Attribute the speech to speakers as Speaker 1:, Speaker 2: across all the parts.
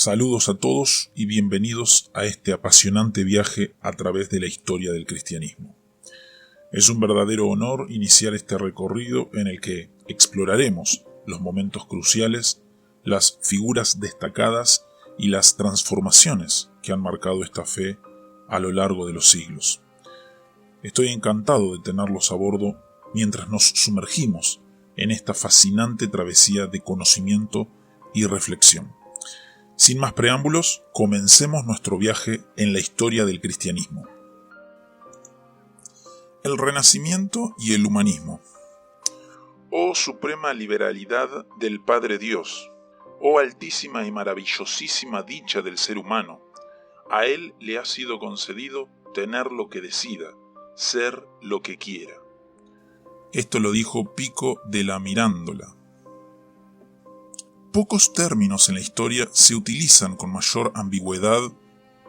Speaker 1: Saludos a todos y bienvenidos a este apasionante viaje a través de la historia del cristianismo. Es un verdadero honor iniciar este recorrido en el que exploraremos los momentos cruciales, las figuras destacadas y las transformaciones que han marcado esta fe a lo largo de los siglos. Estoy encantado de tenerlos a bordo mientras nos sumergimos en esta fascinante travesía de conocimiento y reflexión. Sin más preámbulos, comencemos nuestro viaje en la historia del cristianismo. El Renacimiento y el humanismo. Oh suprema liberalidad del Padre Dios, oh altísima y maravillosísima dicha del ser humano, a él le ha sido concedido tener lo que decida, ser lo que quiera. Esto lo dijo Pico de la Mirandola. Pocos términos en la historia se utilizan con mayor ambigüedad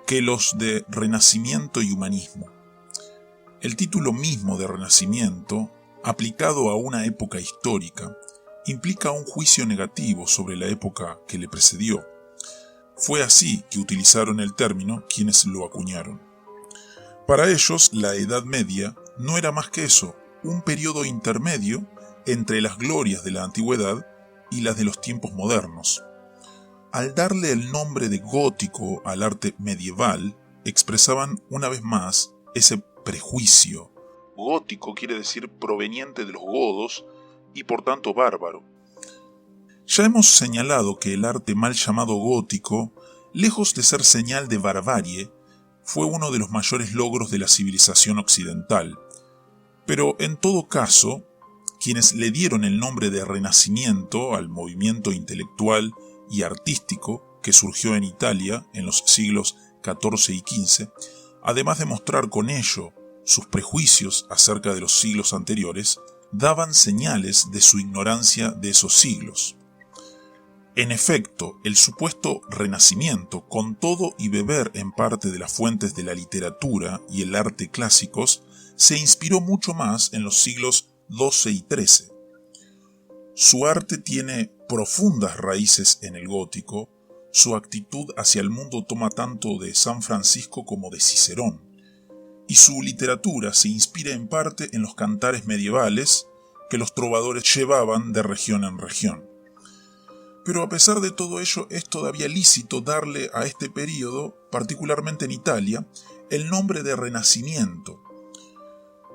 Speaker 1: que los de Renacimiento y humanismo. El título mismo de Renacimiento, aplicado a una época histórica, implica un juicio negativo sobre la época que le precedió. Fue así que utilizaron el término quienes lo acuñaron. Para ellos, la Edad Media no era más que eso, un periodo intermedio entre las glorias de la antigüedad y las de los tiempos modernos. Al darle el nombre de gótico al arte medieval, expresaban una vez más ese prejuicio. Gótico quiere decir proveniente de los godos y por tanto bárbaro. Ya hemos señalado que el arte mal llamado gótico, lejos de ser señal de barbarie, fue uno de los mayores logros de la civilización occidental. Pero en todo caso, quienes le dieron el nombre de Renacimiento al movimiento intelectual y artístico que surgió en Italia en los siglos XIV y XV, además de mostrar con ello sus prejuicios acerca de los siglos anteriores, daban señales de su ignorancia de esos siglos. En efecto, el supuesto Renacimiento, con todo y beber en parte de las fuentes de la literatura y el arte clásicos, se inspiró mucho más en los siglos XII y XIII. Su arte tiene profundas raíces en el gótico, su actitud hacia el mundo toma tanto de San Francisco como de Cicerón, y su literatura se inspira en parte en los cantares medievales que los trovadores llevaban de región en región. Pero a pesar de todo ello, es todavía lícito darle a este período, particularmente en Italia, el nombre de Renacimiento.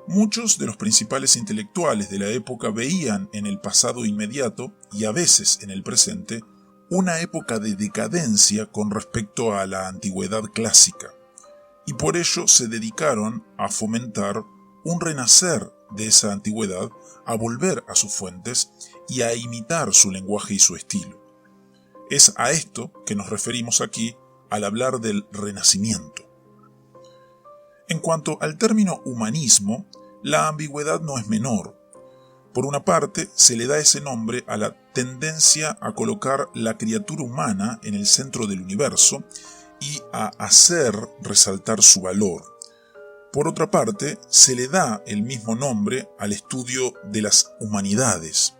Speaker 1: Muchos de los principales intelectuales de la época veían en el pasado inmediato, y a veces en el presente, una época de decadencia con respecto a la antigüedad clásica, y por ello se dedicaron a fomentar un renacer de esa antigüedad, a volver a sus fuentes y a imitar su lenguaje y su estilo. Es a esto que nos referimos aquí al hablar del Renacimiento. En cuanto al término humanismo, la ambigüedad no es menor. Por una parte, se le da ese nombre a la tendencia a colocar la criatura humana en el centro del universo y a hacer resaltar su valor. Por otra parte, se le da el mismo nombre al estudio de las humanidades.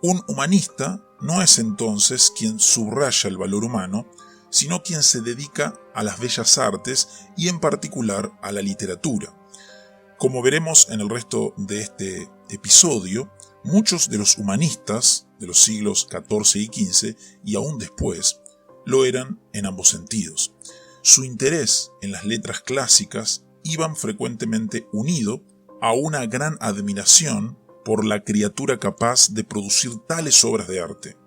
Speaker 1: Un humanista no es entonces quien subraya el valor humano, sino quien se dedica a las bellas artes y en particular a la literatura. Como veremos en el resto de este episodio, muchos de los humanistas de los siglos XIV y XV y aún después lo eran en ambos sentidos. Su interés en las letras clásicas iban frecuentemente unido a una gran admiración por la criatura capaz de producir tales obras de arte.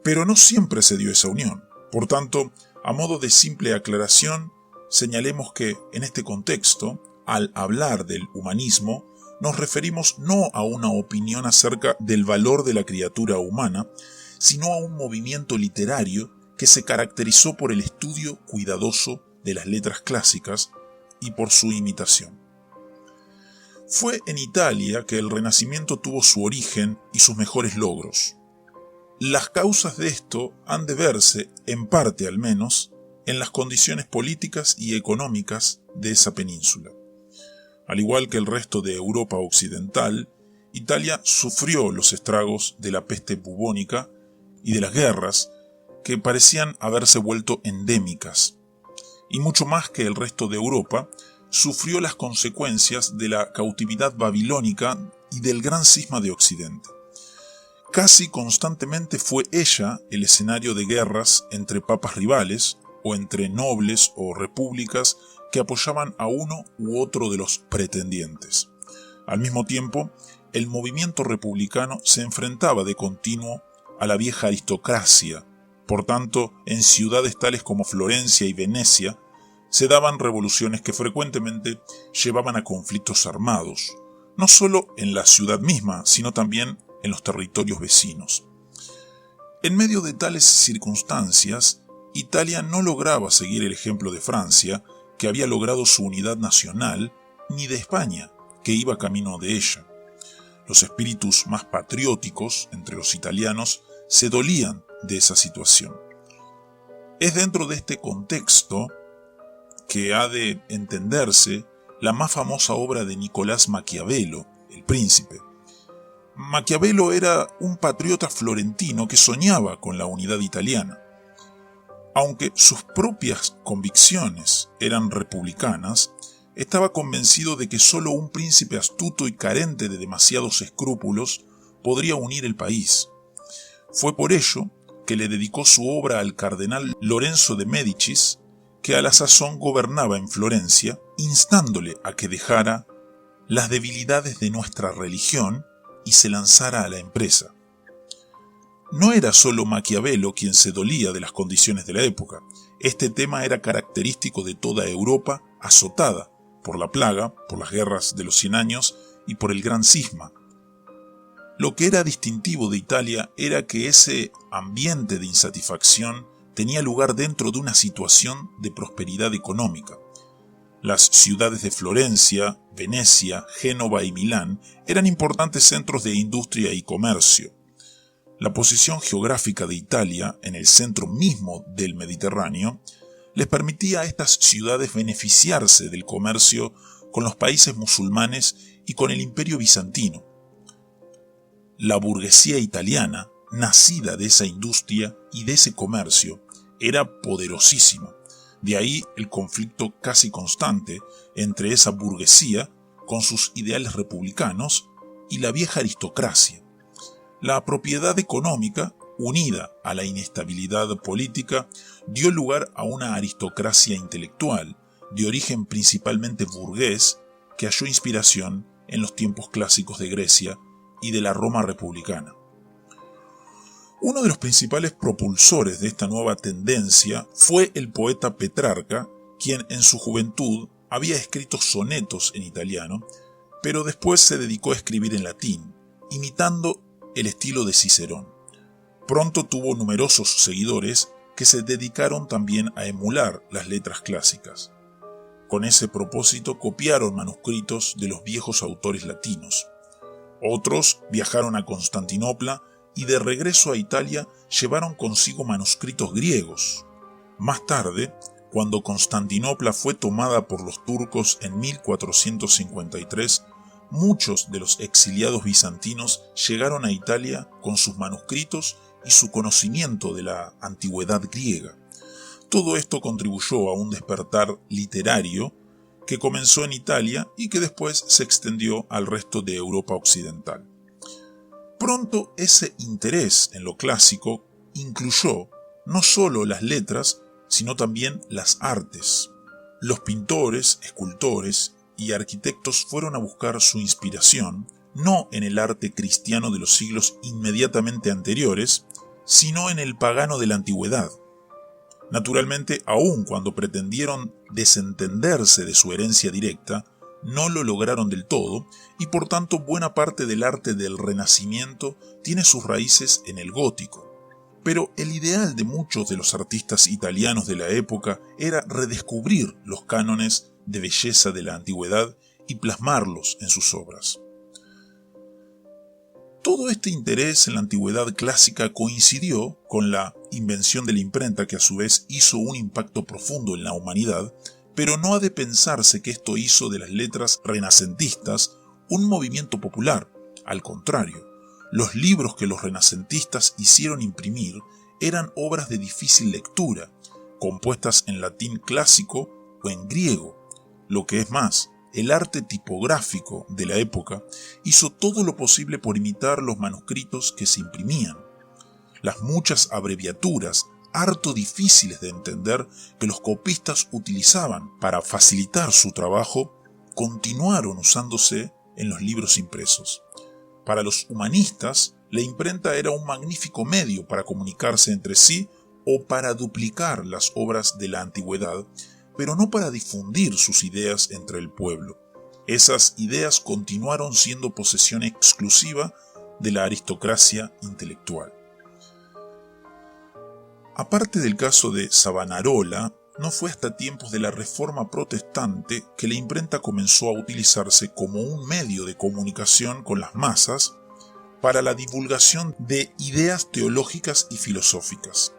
Speaker 1: Pero no siempre se dio esa unión. Por tanto, a modo de simple aclaración, señalemos que, en este contexto, al hablar del humanismo, nos referimos no a una opinión acerca del valor de la criatura humana, sino a un movimiento literario que se caracterizó por el estudio cuidadoso de las letras clásicas y por su imitación. Fue en Italia que el Renacimiento tuvo su origen y sus mejores logros. Las causas de esto han de verse, en parte al menos, en las condiciones políticas y económicas de esa península. Al igual que el resto de Europa occidental, Italia sufrió los estragos de la peste bubónica y de las guerras que parecían haberse vuelto endémicas, y mucho más que el resto de Europa, sufrió las consecuencias de la cautividad babilónica y del gran cisma de Occidente. Casi constantemente fue ella el escenario de guerras entre papas rivales o entre nobles o repúblicas que apoyaban a uno u otro de los pretendientes. Al mismo tiempo, el movimiento republicano se enfrentaba de continuo a la vieja aristocracia. Por tanto, en ciudades tales como Florencia y Venecia se daban revoluciones que frecuentemente llevaban a conflictos armados, no solo en la ciudad misma, sino también en los territorios vecinos. En medio de tales circunstancias, Italia no lograba seguir el ejemplo de Francia, que había logrado su unidad nacional, ni de España, que iba camino de ella. Los espíritus más patrióticos entre los italianos se dolían de esa situación. Es dentro de este contexto que ha de entenderse la más famosa obra de Nicolás Maquiavelo, El Príncipe. Maquiavelo era un patriota florentino que soñaba con la unidad italiana. Aunque sus propias convicciones eran republicanas, estaba convencido de que solo un príncipe astuto y carente de demasiados escrúpulos podría unir el país. Fue por ello que le dedicó su obra al cardenal Lorenzo de Médicis, que a la sazón gobernaba en Florencia, instándole a que dejara las debilidades de nuestra religión y se lanzara a la empresa. No era solo Maquiavelo quien se dolía de las condiciones de la época. Este tema era característico de toda Europa azotada por la plaga, por las guerras de los 100 años y por el gran cisma. Lo que era distintivo de Italia era que ese ambiente de insatisfacción tenía lugar dentro de una situación de prosperidad económica. Las ciudades de Florencia, Venecia, Génova y Milán eran importantes centros de industria y comercio. La posición geográfica de Italia, en el centro mismo del Mediterráneo, les permitía a estas ciudades beneficiarse del comercio con los países musulmanes y con el Imperio bizantino. La burguesía italiana, nacida de esa industria y de ese comercio, era poderosísima. De ahí el conflicto casi constante entre esa burguesía, con sus ideales republicanos, y la vieja aristocracia. La propiedad económica, unida a la inestabilidad política, dio lugar a una aristocracia intelectual, de origen principalmente burgués, que halló inspiración en los tiempos clásicos de Grecia y de la Roma republicana. Uno de los principales propulsores de esta nueva tendencia fue el poeta Petrarca, quien en su juventud había escrito sonetos en italiano, pero después se dedicó a escribir en latín, imitando el estilo de Cicerón. Pronto tuvo numerosos seguidores que se dedicaron también a emular las letras clásicas. Con ese propósito copiaron manuscritos de los viejos autores latinos. Otros viajaron a Constantinopla y de regreso a Italia llevaron consigo manuscritos griegos. Más tarde, cuando Constantinopla fue tomada por los turcos en 1453, muchos de los exiliados bizantinos llegaron a Italia con sus manuscritos y su conocimiento de la antigüedad griega. Todo esto contribuyó a un despertar literario que comenzó en Italia y que después se extendió al resto de Europa occidental. Pronto ese interés en lo clásico incluyó no solo las letras, sino también las artes. Los pintores, escultores y arquitectos fueron a buscar su inspiración no en el arte cristiano de los siglos inmediatamente anteriores, sino en el pagano de la antigüedad. Naturalmente, aun cuando pretendieron desentenderse de su herencia directa, no lo lograron del todo, y por tanto buena parte del arte del Renacimiento tiene sus raíces en el gótico. Pero el ideal de muchos de los artistas italianos de la época era redescubrir los cánones de belleza de la antigüedad y plasmarlos en sus obras. Todo este interés en la antigüedad clásica coincidió con la invención de la imprenta, que a su vez hizo un impacto profundo en la humanidad, pero no ha de pensarse que esto hizo de las letras renacentistas un movimiento popular. Al contrario, los libros que los renacentistas hicieron imprimir eran obras de difícil lectura, compuestas en latín clásico o en griego. Lo que es más, el arte tipográfico de la época hizo todo lo posible por imitar los manuscritos que se imprimían. Las muchas abreviaturas, harto difíciles de entender, que los copistas utilizaban para facilitar su trabajo, continuaron usándose en los libros impresos. Para los humanistas, la imprenta era un magnífico medio para comunicarse entre sí o para duplicar las obras de la antigüedad, pero no para difundir sus ideas entre el pueblo. Esas ideas continuaron siendo posesión exclusiva de la aristocracia intelectual. Aparte del caso de Savonarola, no fue hasta tiempos de la Reforma Protestante que la imprenta comenzó a utilizarse como un medio de comunicación con las masas para la divulgación de ideas teológicas y filosóficas.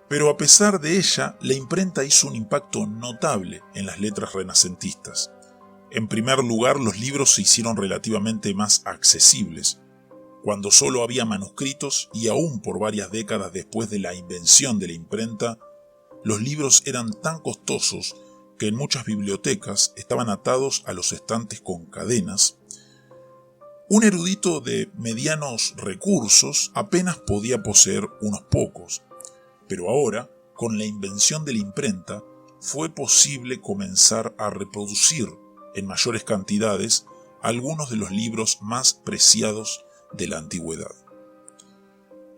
Speaker 1: Pero a pesar de ella, la imprenta hizo un impacto notable en las letras renacentistas. En primer lugar, los libros se hicieron relativamente más accesibles. Cuando solo había manuscritos, y aún por varias décadas después de la invención de la imprenta, los libros eran tan costosos que en muchas bibliotecas estaban atados a los estantes con cadenas. Un erudito de medianos recursos apenas podía poseer unos pocos, pero ahora, con la invención de la imprenta, fue posible comenzar a reproducir en mayores cantidades algunos de los libros más preciados de la antigüedad.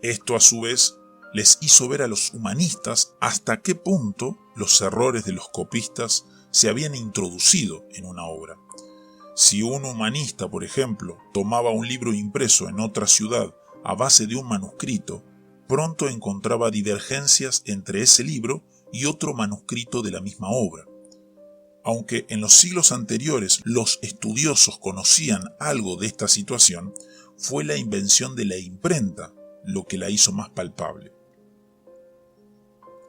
Speaker 1: Esto, a su vez, les hizo ver a los humanistas hasta qué punto los errores de los copistas se habían introducido en una obra. Si un humanista, por ejemplo, tomaba un libro impreso en otra ciudad a base de un manuscrito, pronto encontraba divergencias entre ese libro y otro manuscrito de la misma obra. Aunque en los siglos anteriores los estudiosos conocían algo de esta situación, fue la invención de la imprenta lo que la hizo más palpable.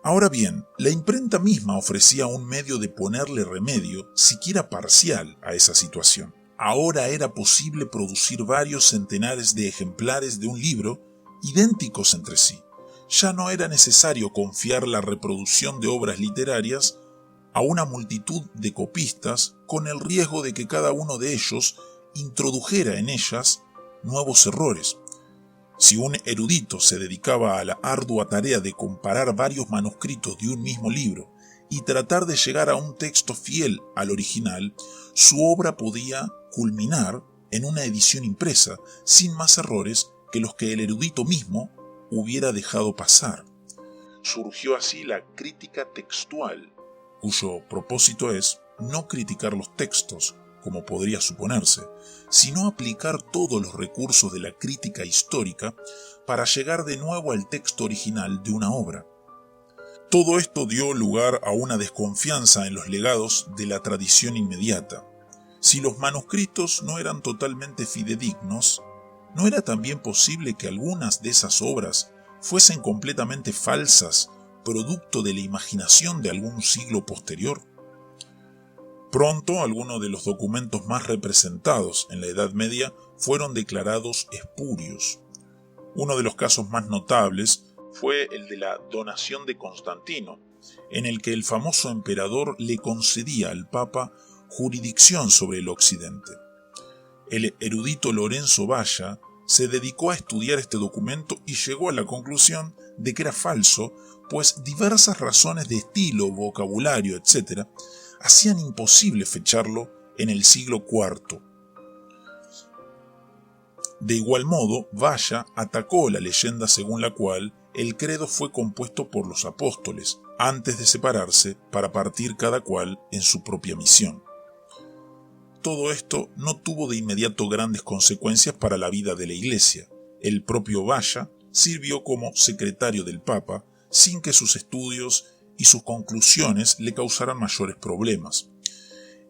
Speaker 1: Ahora bien, la imprenta misma ofrecía un medio de ponerle remedio, siquiera parcial, a esa situación. Ahora era posible producir varios centenares de ejemplares de un libro idénticos entre sí. Ya no era necesario confiar la reproducción de obras literarias a una multitud de copistas con el riesgo de que cada uno de ellos introdujera en ellas nuevos errores. Si un erudito se dedicaba a la ardua tarea de comparar varios manuscritos de un mismo libro y tratar de llegar a un texto fiel al original, su obra podía culminar en una edición impresa sin más errores que los que el erudito mismo hubiera dejado pasar. Surgió así la crítica textual, cuyo propósito es no criticar los textos, como podría suponerse, sino aplicar todos los recursos de la crítica histórica para llegar de nuevo al texto original de una obra. Todo esto dio lugar a una desconfianza en los legados de la tradición inmediata. Si los manuscritos no eran totalmente fidedignos, ¿no era también posible que algunas de esas obras fuesen completamente falsas, producto de la imaginación de algún siglo posterior? Pronto, algunos de los documentos más representados en la Edad Media fueron declarados espurios. Uno de los casos más notables fue el de la donación de Constantino, en el que el famoso emperador le concedía al Papa jurisdicción sobre el Occidente. El erudito Lorenzo Valla se dedicó a estudiar este documento y llegó a la conclusión de que era falso, pues diversas razones de estilo, vocabulario, etc., hacían imposible fecharlo en el siglo IV. De igual modo, Valla atacó la leyenda según la cual el credo fue compuesto por los apóstoles, antes de separarse para partir cada cual en su propia misión. Todo esto no tuvo de inmediato grandes consecuencias para la vida de la Iglesia. El propio Valla sirvió como secretario del Papa sin que sus estudios y sus conclusiones le causaran mayores problemas.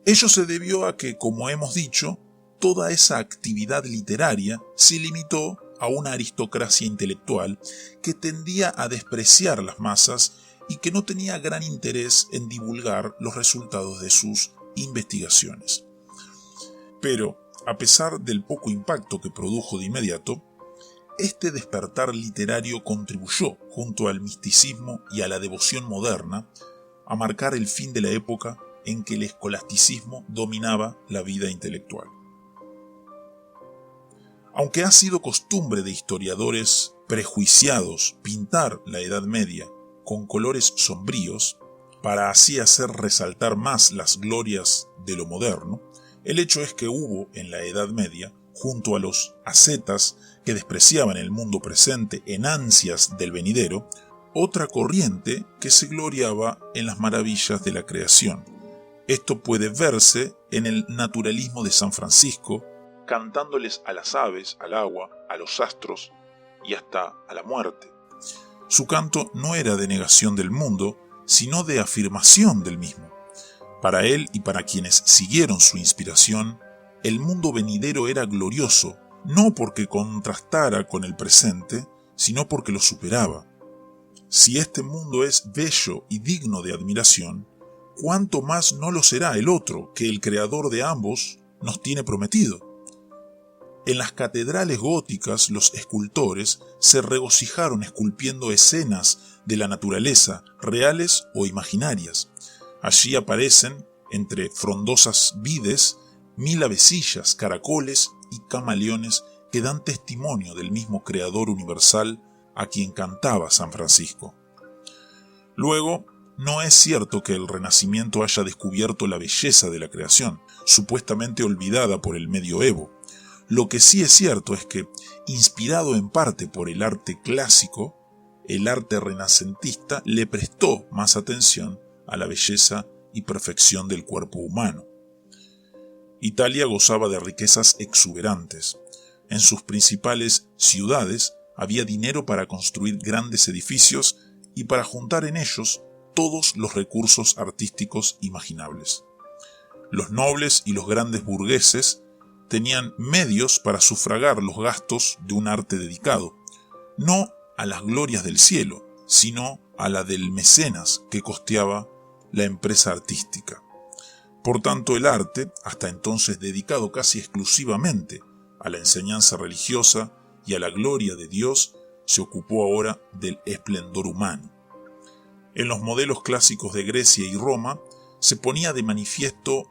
Speaker 1: Ello se debió a que, como hemos dicho, toda esa actividad literaria se limitó a una aristocracia intelectual que tendía a despreciar las masas y que no tenía gran interés en divulgar los resultados de sus investigaciones. Pero, a pesar del poco impacto que produjo de inmediato, este despertar literario contribuyó junto al misticismo y a la devoción moderna, a marcar el fin de la época en que el escolasticismo dominaba la vida intelectual. Aunque ha sido costumbre de historiadores prejuiciados pintar la Edad Media con colores sombríos, para así hacer resaltar más las glorias de lo moderno, el hecho es que hubo en la Edad Media, junto a los ascetas que despreciaban el mundo presente en ansias del venidero, otra corriente que se gloriaba en las maravillas de la creación. Esto puede verse en el naturalismo de San Francisco, cantándoles a las aves, al agua, a los astros y hasta a la muerte. Su canto no era de negación del mundo, sino de afirmación del mismo. Para él y para quienes siguieron su inspiración, el mundo venidero era glorioso, no porque contrastara con el presente, sino porque lo superaba. Si este mundo es bello y digno de admiración, ¿cuánto más no lo será el otro que el creador de ambos nos tiene prometido? En las catedrales góticas los escultores se regocijaron esculpiendo escenas de la naturaleza, reales o imaginarias. Allí aparecen, entre frondosas vides, 1000 avecillas, caracoles y camaleones que dan testimonio del mismo Creador universal a quien cantaba San Francisco. Luego, no es cierto que el Renacimiento haya descubierto la belleza de la creación, supuestamente olvidada por el medioevo. Lo que sí es cierto es que, inspirado en parte por el arte clásico, el arte renacentista le prestó más atención a la belleza y perfección del cuerpo humano. Italia gozaba de riquezas exuberantes. En sus principales ciudades había dinero para construir grandes edificios y para juntar en ellos todos los recursos artísticos imaginables. Los nobles y los grandes burgueses tenían medios para sufragar los gastos de un arte dedicado, no a las glorias del cielo, sino a la del mecenas que costeaba la empresa artística. Por tanto, el arte, hasta entonces dedicado casi exclusivamente a la enseñanza religiosa y a la gloria de Dios, se ocupó ahora del esplendor humano. En los modelos clásicos de Grecia y Roma se ponía de manifiesto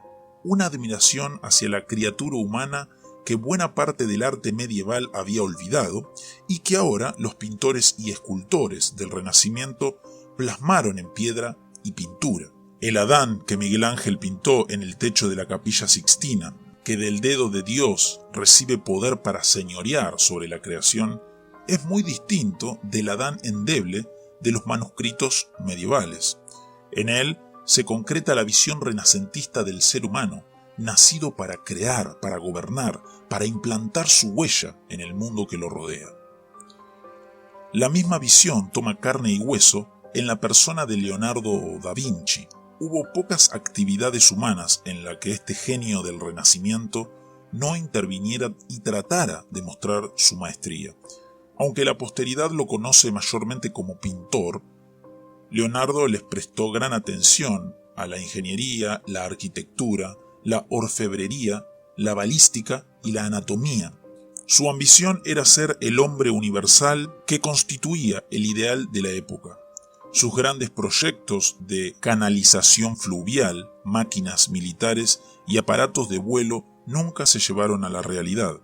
Speaker 1: una admiración hacia la criatura humana que buena parte del arte medieval había olvidado y que ahora los pintores y escultores del Renacimiento plasmaron en piedra y pintura. El Adán que Miguel Ángel pintó en el techo de la Capilla Sixtina, que del dedo de Dios recibe poder para señorear sobre la creación, es muy distinto del Adán endeble de los manuscritos medievales. En él se concreta la visión renacentista del ser humano, nacido para crear, para gobernar, para implantar su huella en el mundo que lo rodea. La misma visión toma carne y hueso en la persona de Leonardo da Vinci. Hubo pocas actividades humanas en las que este genio del Renacimiento no interviniera y tratara de mostrar su maestría. Aunque la posteridad lo conoce mayormente como pintor, Leonardo les prestó gran atención a la ingeniería, la arquitectura, la orfebrería, la balística y la anatomía. Su ambición era ser el hombre universal que constituía el ideal de la época. Sus grandes proyectos de canalización fluvial, máquinas militares y aparatos de vuelo nunca se llevaron a la realidad.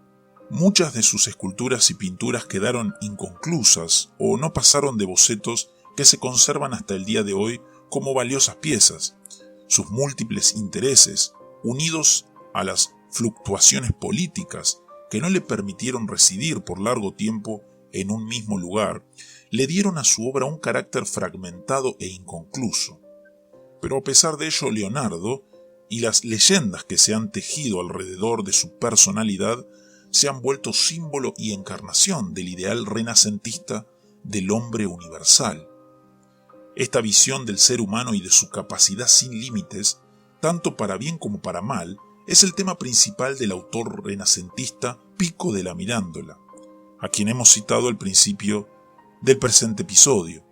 Speaker 1: Muchas de sus esculturas y pinturas quedaron inconclusas o no pasaron de bocetos que se conservan hasta el día de hoy como valiosas piezas. Sus múltiples intereses, unidos a las fluctuaciones políticas que no le permitieron residir por largo tiempo en un mismo lugar, le dieron a su obra un carácter fragmentado e inconcluso. Pero a pesar de ello, Leonardo y las leyendas que se han tejido alrededor de su personalidad se han vuelto símbolo y encarnación del ideal renacentista del hombre universal. Esta visión del ser humano y de su capacidad sin límites, tanto para bien como para mal, es el tema principal del autor renacentista Pico della Mirandola, a quien hemos citado al principio del presente episodio.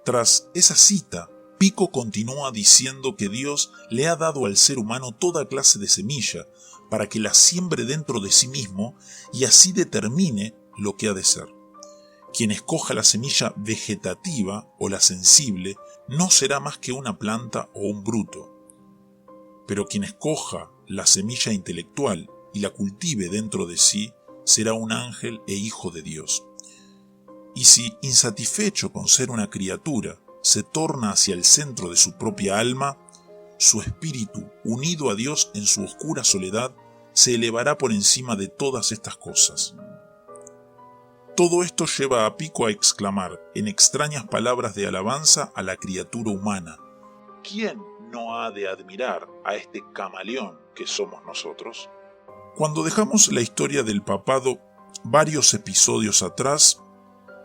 Speaker 1: Tras esa cita, Pico continúa diciendo que Dios le ha dado al ser humano toda clase de semilla para que la siembre dentro de sí mismo y así determine lo que ha de ser. Quien escoja la semilla vegetativa o la sensible no será más que una planta o un bruto. Pero quien escoja la semilla intelectual y la cultive dentro de sí será un ángel e hijo de Dios. Y si, insatisfecho con ser una criatura, se torna hacia el centro de su propia alma, su espíritu, unido a Dios en su oscura soledad, se elevará por encima de todas estas cosas. Todo esto lleva a Pico a exclamar, en extrañas palabras de alabanza a la criatura humana: ¿quién no ha de admirar a este camaleón que somos nosotros? Cuando dejamos la historia del papado varios episodios atrás,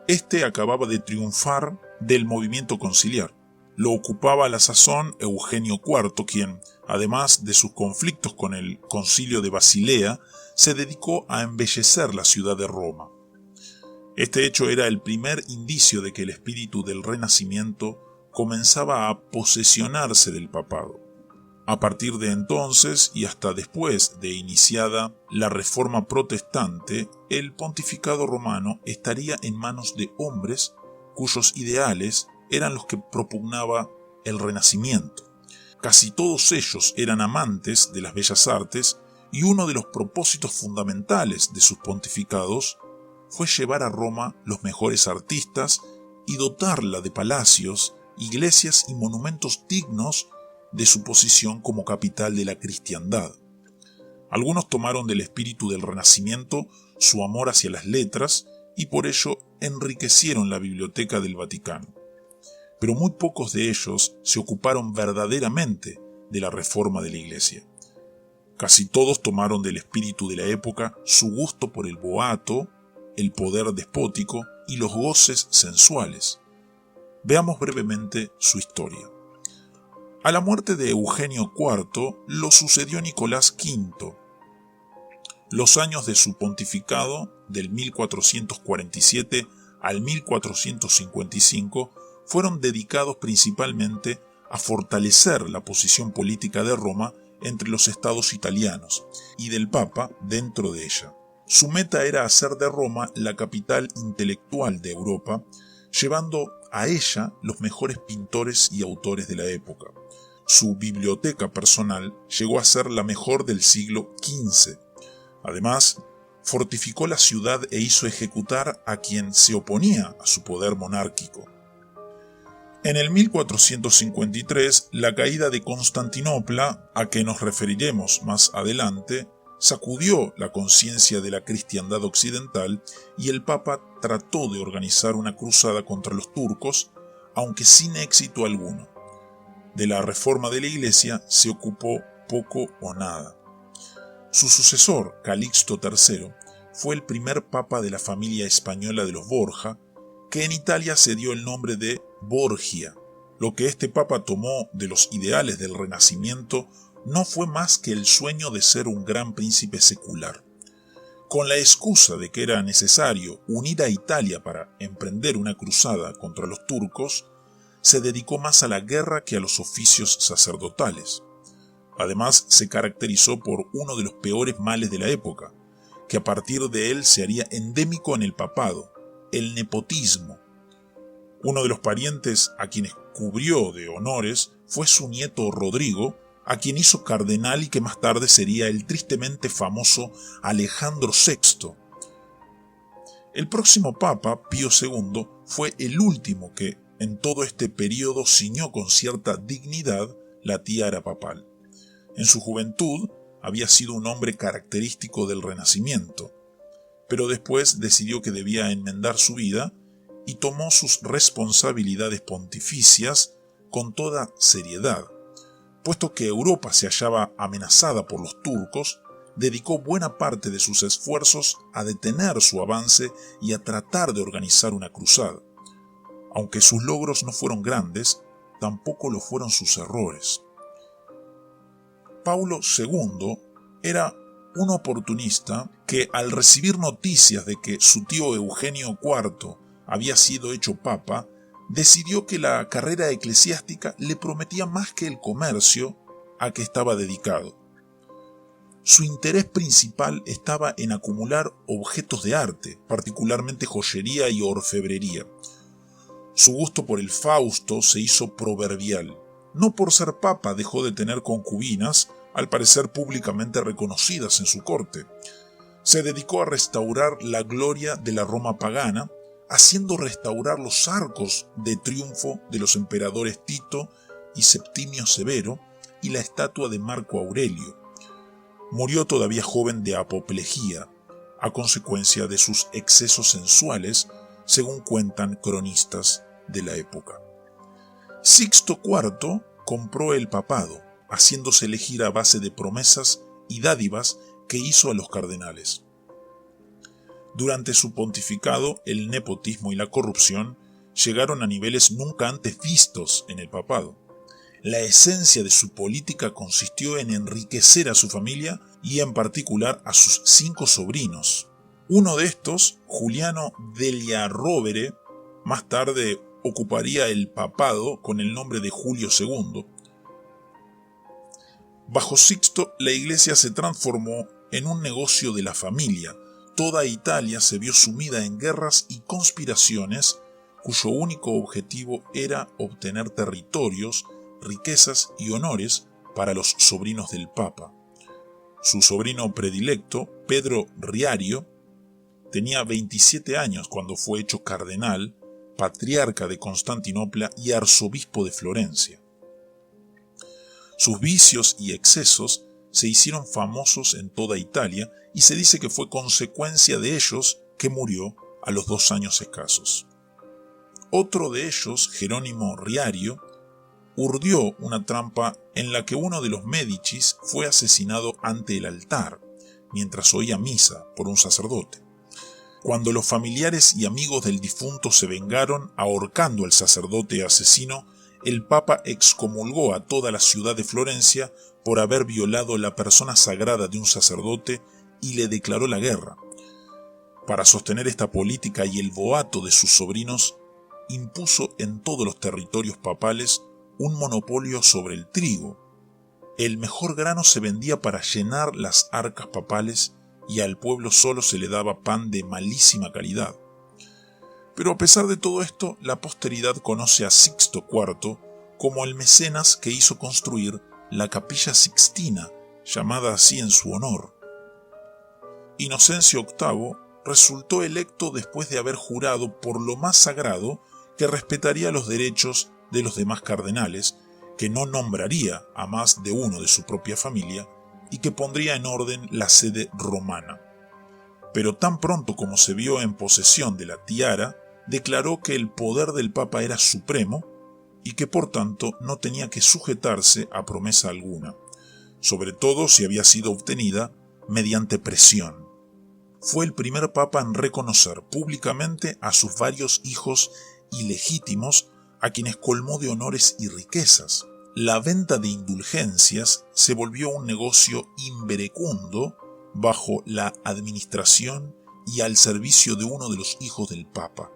Speaker 1: este acababa de triunfar del movimiento conciliar. Lo ocupaba a la sazón Eugenio IV, quien, además de sus conflictos con el Concilio de Basilea, se dedicó a embellecer la ciudad de Roma. Este hecho era el primer indicio de que el espíritu del Renacimiento comenzaba a posesionarse del papado. A partir de entonces y hasta después de iniciada la Reforma Protestante, el pontificado romano estaría en manos de hombres cuyos ideales eran los que propugnaba el Renacimiento. Casi todos ellos eran amantes de las bellas artes y uno de los propósitos fundamentales de sus pontificados fue llevar a Roma los mejores artistas y dotarla de palacios, iglesias y monumentos dignos de su posición como capital de la cristiandad. Algunos tomaron del espíritu del Renacimiento su amor hacia las letras y por ello enriquecieron la biblioteca del Vaticano. Pero muy pocos de ellos se ocuparon verdaderamente de la reforma de la Iglesia. Casi todos tomaron del espíritu de la época su gusto por el boato, el poder despótico y los goces sensuales. Veamos brevemente su historia. A la muerte de Eugenio IV lo sucedió Nicolás V. Los años de su pontificado, del 1447 al 1455, fueron dedicados principalmente a fortalecer la posición política de Roma entre los estados italianos y del Papa dentro de ella. Su meta era hacer de Roma la capital intelectual de Europa, llevando a ella los mejores pintores y autores de la época. Su biblioteca personal llegó a ser la mejor del siglo XV. Además, fortificó la ciudad e hizo ejecutar a quien se oponía a su poder monárquico. En el 1453, la caída de Constantinopla, a que nos referiremos más adelante, sacudió la conciencia de la cristiandad occidental y el Papa trató de organizar una cruzada contra los turcos, aunque sin éxito alguno. De la reforma de la Iglesia se ocupó poco o nada. Su sucesor, Calixto III, fue el primer papa de la familia española de los Borja, que en Italia se dio el nombre de Borgia. Lo que este papa tomó de los ideales del Renacimiento no fue más que el sueño de ser un gran príncipe secular. Con la excusa de que era necesario unir a Italia para emprender una cruzada contra los turcos, se dedicó más a la guerra que a los oficios sacerdotales. Además, se caracterizó por uno de los peores males de la época, que a partir de él se haría endémico en el papado: el nepotismo. Uno de los parientes a quienes cubrió de honores fue su nieto Rodrigo, a quien hizo cardenal y que más tarde sería el tristemente famoso Alejandro VI. El próximo papa, Pío II, fue el último que en todo este periodo ciñó con cierta dignidad la tiara papal. En su juventud había sido un hombre característico del Renacimiento, pero después decidió que debía enmendar su vida y tomó sus responsabilidades pontificias con toda seriedad. Puesto que Europa se hallaba amenazada por los turcos, dedicó buena parte de sus esfuerzos a detener su avance y a tratar de organizar una cruzada. Aunque sus logros no fueron grandes, tampoco lo fueron sus errores. Paulo II era un oportunista que, al recibir noticias de que su tío Eugenio IV había sido hecho papa, decidió que la carrera eclesiástica le prometía más que el comercio a que estaba dedicado. Su interés principal estaba en acumular objetos de arte, particularmente joyería y orfebrería. Su gusto por el Fausto se hizo proverbial. No por ser papa dejó de tener concubinas, al parecer públicamente reconocidas en su corte. Se dedicó a restaurar la gloria de la Roma pagana, haciendo restaurar los arcos de triunfo de los emperadores Tito y Septimio Severo y la estatua de Marco Aurelio. Murió todavía joven de apoplejía, a consecuencia de sus excesos sensuales, según cuentan cronistas de la época. Sixto IV compró el papado, haciéndose elegir a base de promesas y dádivas que hizo a los cardenales. Durante su pontificado, el nepotismo y la corrupción llegaron a niveles nunca antes vistos en el papado. La esencia de su política consistió en enriquecer a su familia y en particular a sus 5 sobrinos. Uno de estos, Juliano Delia Rovere, más tarde ocuparía el papado con el nombre de Julio II. Bajo Sixto, la iglesia se transformó en un negocio de la familia. Toda Italia se vio sumida en guerras y conspiraciones cuyo único objetivo era obtener territorios, riquezas y honores para los sobrinos del Papa. Su sobrino predilecto, Pedro Riario, tenía 27 años cuando fue hecho cardenal, patriarca de Constantinopla y arzobispo de Florencia. Sus vicios y excesos se hicieron famosos en toda Italia y se dice que fue consecuencia de ellos que murió a los 2 años escasos. Otro de ellos, Jerónimo Riario, urdió una trampa en la que uno de los Médicis fue asesinado ante el altar, mientras oía misa por un sacerdote. Cuando los familiares y amigos del difunto se vengaron ahorcando al sacerdote asesino, el Papa excomulgó a toda la ciudad de Florencia por haber violado la persona sagrada de un sacerdote y le declaró la guerra. Para sostener esta política y el boato de sus sobrinos, impuso en todos los territorios papales un monopolio sobre el trigo. El mejor grano se vendía para llenar las arcas papales y al pueblo solo se le daba pan de malísima calidad. Pero a pesar de todo esto, la posteridad conoce a Sixto IV como el mecenas que hizo construir la Capilla Sixtina, llamada así en su honor. Inocencio VIII resultó electo después de haber jurado por lo más sagrado que respetaría los derechos de los demás cardenales, que no nombraría a más de uno de su propia familia y que pondría en orden la sede romana. Pero tan pronto como se vio en posesión de la tiara, declaró que el poder del Papa era supremo y que por tanto no tenía que sujetarse a promesa alguna, sobre todo si había sido obtenida mediante presión. Fue el primer Papa en reconocer públicamente a sus varios hijos ilegítimos, a quienes colmó de honores y riquezas. La venta de indulgencias se volvió un negocio inverecundo bajo la administración y al servicio de uno de los hijos del Papa.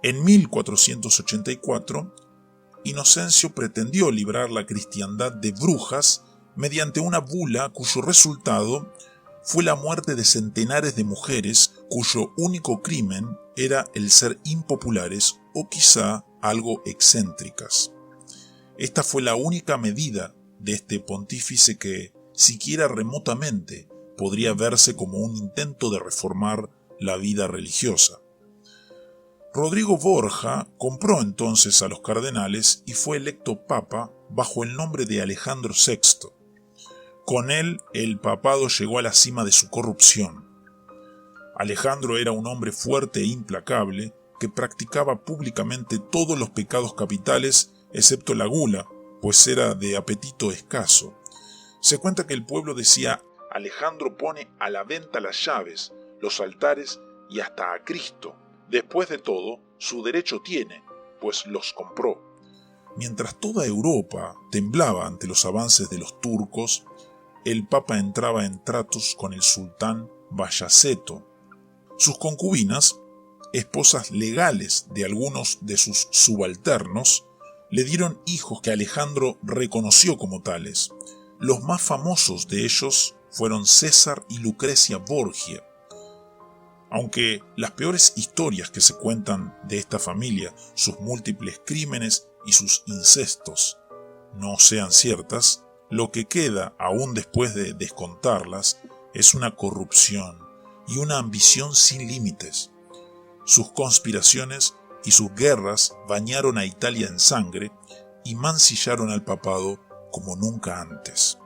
Speaker 1: En 1484, Inocencio pretendió librar la cristiandad de brujas mediante una bula cuyo resultado fue la muerte de centenares de mujeres cuyo único crimen era el ser impopulares o quizá algo excéntricas. Esta fue la única medida de este pontífice que, siquiera remotamente, podría verse como un intento de reformar la vida religiosa. Rodrigo Borja compró entonces a los cardenales y fue electo papa bajo el nombre de Alejandro VI. Con él, el papado llegó a la cima de su corrupción. Alejandro era un hombre fuerte e implacable que practicaba públicamente todos los pecados capitales excepto la gula, pues era de apetito escaso. Se cuenta que el pueblo decía: Alejandro pone a la venta las llaves, los altares y hasta a Cristo. Después de todo, su derecho tiene, pues los compró. Mientras toda Europa temblaba ante los avances de los turcos, el Papa entraba en tratos con el sultán Bayaceto. Sus concubinas, esposas legales de algunos de sus subalternos, le dieron hijos que Alejandro reconoció como tales. Los más famosos de ellos fueron César y Lucrecia Borgia. Aunque las peores historias que se cuentan de esta familia, sus múltiples crímenes y sus incestos, no sean ciertas, lo que queda, aún después de descontarlas, es una corrupción y una ambición sin límites. Sus conspiraciones y sus guerras bañaron a Italia en sangre y mancillaron al papado como nunca antes.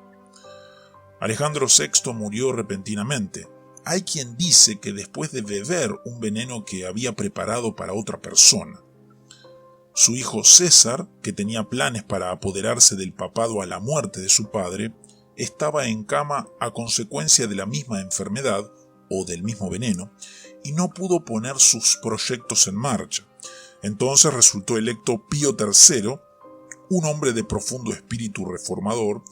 Speaker 1: Alejandro VI murió repentinamente. Hay quien dice que después de beber un veneno que había preparado para otra persona. Su hijo César, que tenía planes para apoderarse del papado a la muerte de su padre, estaba en cama a consecuencia de la misma enfermedad o del mismo veneno, y no pudo poner sus proyectos en marcha. Entonces resultó electo Pío III, un hombre de profundo espíritu reformador,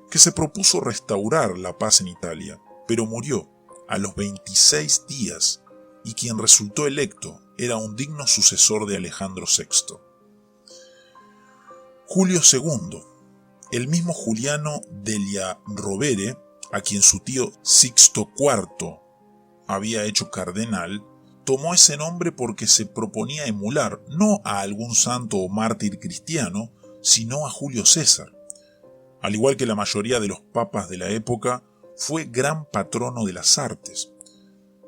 Speaker 1: que se propuso restaurar la paz en Italia, pero murió a los 26 días, y quien resultó electo era un digno sucesor de Alejandro VI. Julio II, el mismo Juliano Delia Rovere, a quien su tío Sixto IV había hecho cardenal, tomó ese nombre porque se proponía emular no a algún santo o mártir cristiano, sino a Julio César. Al igual que la mayoría de los papas de la época, fue gran patrono de las artes.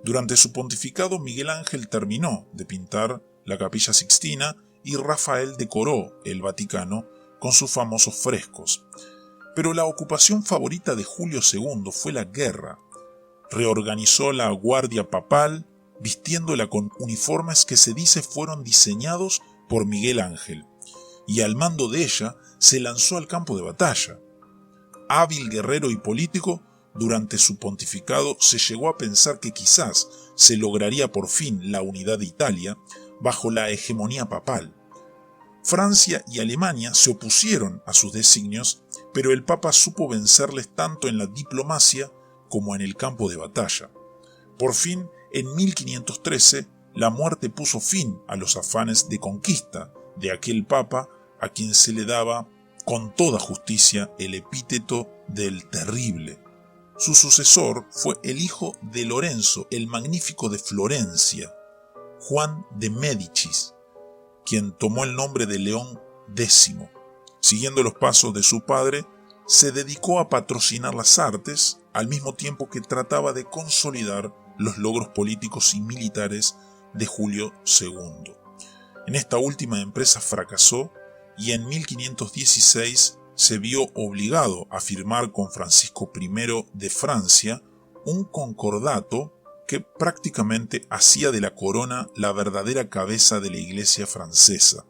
Speaker 1: Durante su pontificado, Miguel Ángel terminó de pintar la Capilla Sixtina y Rafael decoró el Vaticano con sus famosos frescos. Pero la ocupación favorita de Julio II fue la guerra. Reorganizó la guardia papal, vistiéndola con uniformes que se dice fueron diseñados por Miguel Ángel, y al mando de ella se lanzó al campo de batalla. Hábil guerrero y político, durante su pontificado se llegó a pensar que quizás se lograría por fin la unidad de Italia bajo la hegemonía papal. Francia y Alemania se opusieron a sus designios, pero el Papa supo vencerles tanto en la diplomacia como en el campo de batalla. Por fin, en 1513, la muerte puso fin a los afanes de conquista de aquel Papa a quien se le daba con toda justicia el epíteto del Terrible. Su sucesor fue el hijo de Lorenzo el Magnífico de Florencia, Juan de Médicis, quien tomó el nombre de León X. Siguiendo los pasos de su padre, se dedicó a patrocinar las artes, al mismo tiempo que trataba de consolidar los logros políticos y militares de Julio II. En esta última empresa fracasó y en 1516 se vio obligado a firmar con Francisco I de Francia un concordato que prácticamente hacía de la corona la verdadera cabeza de la Iglesia francesa.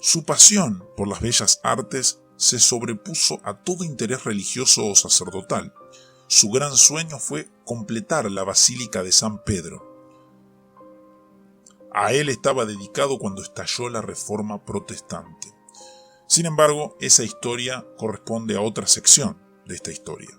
Speaker 1: Su pasión por las bellas artes se sobrepuso a todo interés religioso o sacerdotal. Su gran sueño fue completar la Basílica de San Pedro. A él estaba dedicado cuando estalló la Reforma Protestante. Sin embargo, esa historia corresponde a otra sección de esta historia.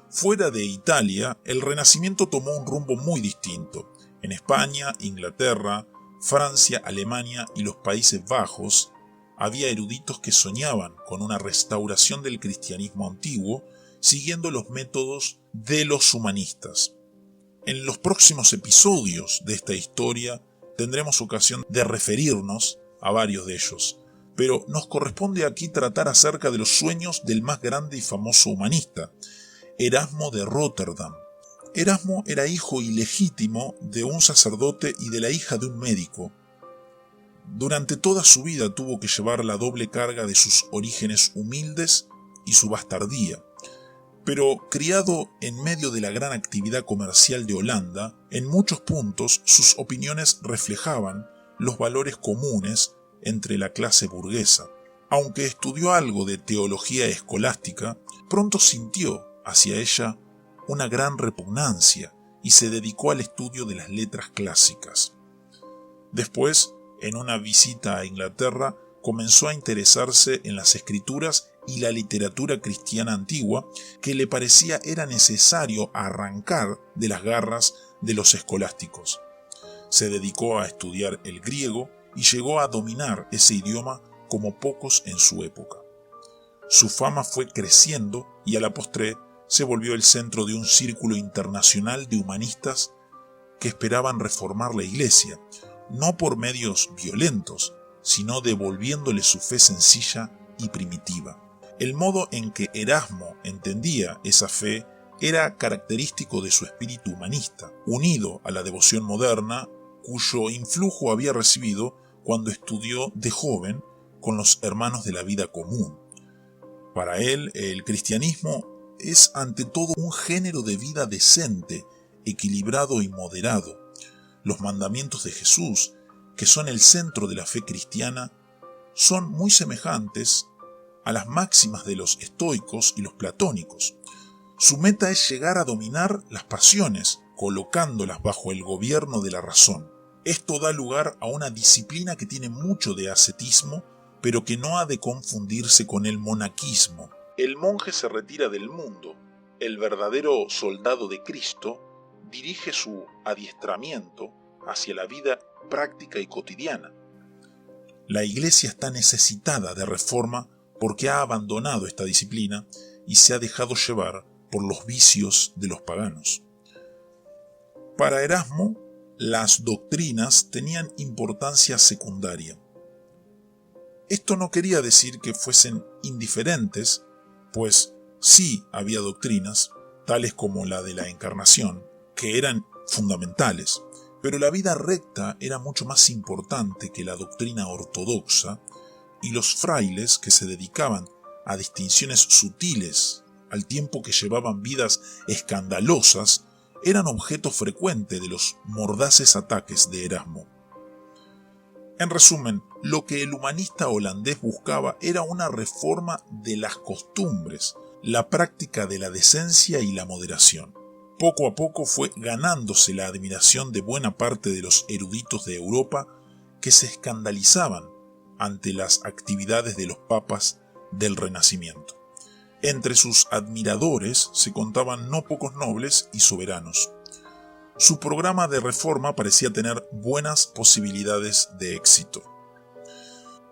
Speaker 1: Fuera de Italia, el Renacimiento tomó un rumbo muy distinto. En España, Inglaterra, Francia, Alemania y los Países Bajos, había eruditos que soñaban con una restauración del cristianismo antiguo, siguiendo los métodos de los humanistas. En los próximos episodios de esta historia tendremos ocasión de referirnos a varios de ellos, pero nos corresponde aquí tratar acerca de los sueños del más grande y famoso humanista, Erasmo de Róterdam. Erasmo era hijo ilegítimo de un sacerdote y de la hija de un médico. Durante toda su vida tuvo que llevar la doble carga de sus orígenes humildes y su bastardía. Pero criado en medio de la gran actividad comercial de Holanda, en muchos puntos sus opiniones reflejaban los valores comunes entre la clase burguesa. Aunque estudió algo de teología escolástica, pronto sintió hacia ella una gran repugnancia y se dedicó al estudio de las letras clásicas. Después, en una visita a Inglaterra, comenzó a interesarse en las escrituras y la literatura cristiana antigua que le parecía era necesario arrancar de las garras de los escolásticos. Se dedicó a estudiar el griego y llegó a dominar ese idioma como pocos en su época. su fama fue creciendo y a la postre se volvió el centro de un círculo internacional de humanistas que esperaban reformar la Iglesia, no por medios violentos, sino devolviéndole su fe sencilla y primitiva. El modo en que Erasmo entendía esa fe era característico de su espíritu humanista, unido a la devoción moderna, cuyo influjo había recibido cuando estudió de joven con los hermanos de la vida común. Para él, el cristianismo es ante todo un género de vida decente, equilibrado y moderado. Los mandamientos de Jesús, que son el centro de la fe cristiana, son muy semejantes a las máximas de los estoicos y los platónicos. Su meta es llegar a dominar las pasiones, colocándolas bajo el gobierno de la razón. Esto da lugar a una disciplina que tiene mucho de ascetismo, pero que no ha de confundirse con el monaquismo. El monje se retira del mundo. El verdadero soldado de Cristo dirige su adiestramiento hacia la vida práctica y cotidiana. La Iglesia está necesitada de reforma porque ha abandonado esta disciplina y se ha dejado llevar por los vicios de los paganos. Para Erasmo, las doctrinas tenían importancia secundaria. Esto no quería decir que fuesen indiferentes, pues sí había doctrinas, tales como la de la encarnación, que eran fundamentales, pero la vida recta era mucho más importante que la doctrina ortodoxa, y los frailes que se dedicaban a distinciones sutiles al tiempo que llevaban vidas escandalosas eran objeto frecuente de los mordaces ataques de Erasmo. En resumen, lo que el humanista holandés buscaba era una reforma de las costumbres, la práctica de la decencia y la moderación. Poco a poco fue ganándose la admiración de buena parte de los eruditos de Europa que se escandalizaban ante las actividades de los papas del Renacimiento. Entre sus admiradores se contaban no pocos nobles y soberanos. Su programa de reforma parecía tener buenas posibilidades de éxito.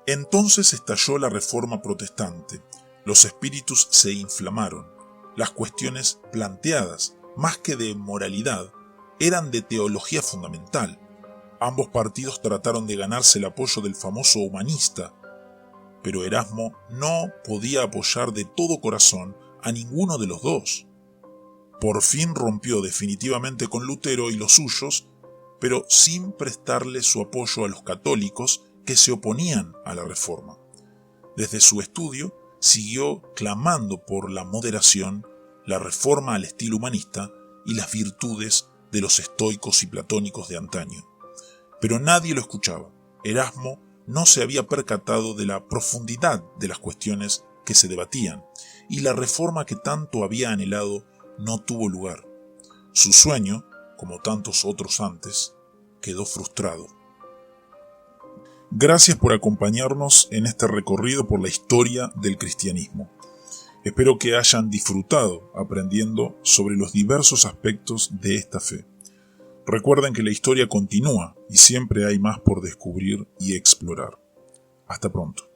Speaker 1: Entonces estalló la Reforma Protestante. Los espíritus se inflamaron. Las cuestiones planteadas, más que de moralidad, eran de teología fundamental. Ambos partidos trataron de ganarse el apoyo del famoso humanista, pero Erasmo no podía apoyar de todo corazón a ninguno de los dos. Por fin rompió definitivamente con Lutero y los suyos, pero sin prestarle su apoyo a los católicos que se oponían a la reforma. Desde su estudio siguió clamando por la moderación, la reforma al estilo humanista y las virtudes de los estoicos y platónicos de antaño. Pero nadie lo escuchaba. Erasmo no se había percatado de la profundidad de las cuestiones que se debatían, y la reforma que tanto había anhelado no tuvo lugar. Su sueño, como tantos otros antes, quedó frustrado. Gracias por acompañarnos en este recorrido por la historia del cristianismo. Espero que hayan disfrutado aprendiendo sobre los diversos aspectos de esta fe. Recuerden que la historia continúa y siempre hay más por descubrir y explorar. Hasta pronto.